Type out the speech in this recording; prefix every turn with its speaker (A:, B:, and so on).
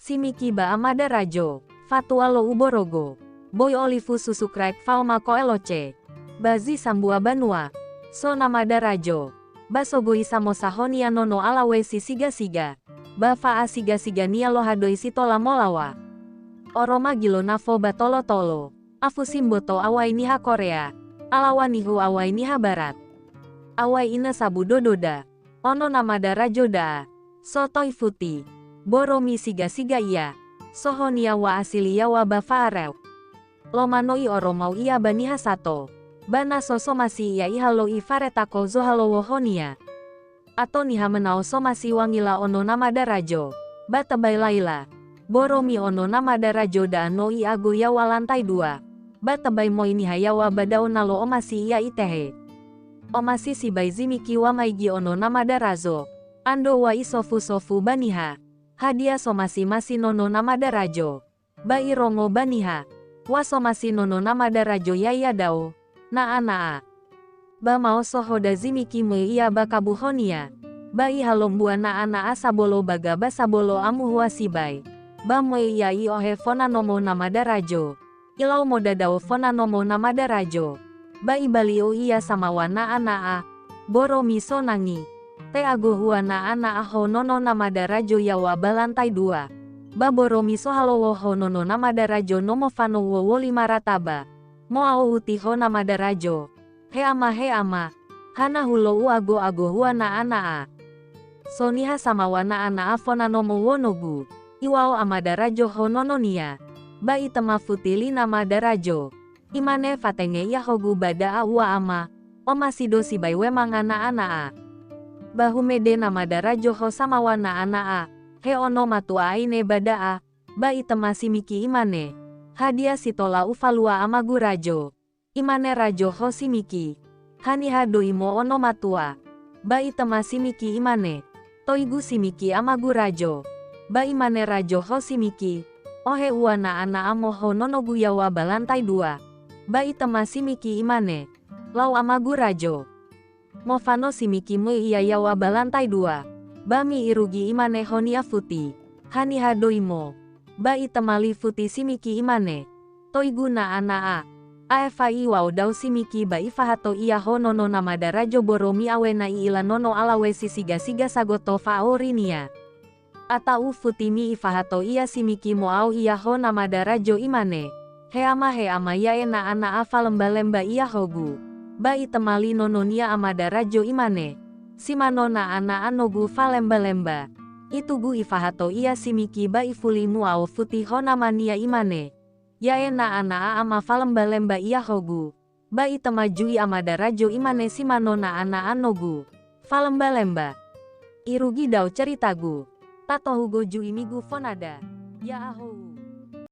A: Simiki ba amada rajo. Fatua lo uborogo. Boy olivu susukrai falma koeloce. Bazi sambua banua. So namada rajo. Basogoi samosa honia nono alawe si siga-siga. Bafa asiga-siga nia lo hadoi sitola molawa. Oroma gilo nafo batolo-tolo. Afu simboto awai niha Korea. Alawa nihu awai niha Barat. Awai ina sabu dododa. Ono namada rajo da. Sotoi futi. Boromi siga-siga iya. Sohonia wa asilia wa bafa areu. Lomanoi oromau iya baniha sato. Bana soso masi iya ihalo ifaretako zohalowo honia. Ato niha menao somasi wangila ono namada rajo. Batabai laila. Boromi ono namada rajo da no i ago yawa lantai 2. Batabai moi niha yawa badao nalo omasi iya itehe. Omasi si baizimiki wa maigi ono namada razo. Ando wa isofu baniha. Hadia somasi masi nono namada rajo. Bai rongo baniha. Wa somasi nono namada rajo yaya dao. Naa. Ba mau sohoda zimiki me iya bakabu honia. Bai halombua naa sabolo baga basabolo amu hua sibai. Ba me iya i ohe fona nomo namada rajo. Ilau moda dao fona nomo namada rajo. Bai balio iya sama wana naa. Boro miso nangi. Te ago hua naa ho nono namada rajo yawa balantai 2. Ba boro miso halowo ho nono namada rajo nomo fano wowo 5 rataba. Mo au uti ho namada rajo. He ama. Hana hulo uago hua naa. Soniha sama wana ana fona nomo wonogu. Iwao amada rajo ho nononia. Ba itema futili namada rajo. Imane fatenge ya hogu bada awa ama. Omasido sibai wemang ana. Bahumede namada rajo ho sama wana ana. He ono matua aine bada a. Ba itema simiki imane. Hadia sitola ufalua amagu rajo. Imane rajo ho simiki. Hani hado imo ono matua. Ba itema simiki imane. Toigu simiki amagu rajo. Ba imane rajo ho simiki. Ohe uana ana amo ho nonogu yawa balantai 2. Ba itema simiki imane. Lau amagu rajo. Mofano simiki me iya yawa balantai 2. Bami irugi imane honia futi. Hani hado imo. Ba itemali futi simiki imane. Toigu naa. Aefai wau dau simiki ba ifahato iya ho nono namada rajo boromi awena ila nono alawe siga sagoto faorinia. Ata ufutimi ifahato iya simiki moau iya ho namada rajo imane. Heama ya ana afa lemba iya hogu. Ba itemali nononia amada rajo imane. Simanona ana anogu fa lemba. Itugu ifahato iya simiki ba ifuli muau futi ho namania imane. Yaena ana ama fa lemba iya hogu. Ba itemajui amada rajo imane simanona ana anogu. Fa lemba. Irugi dau ceritagu. Tato hugo ju imigu fonada. Ya ahou.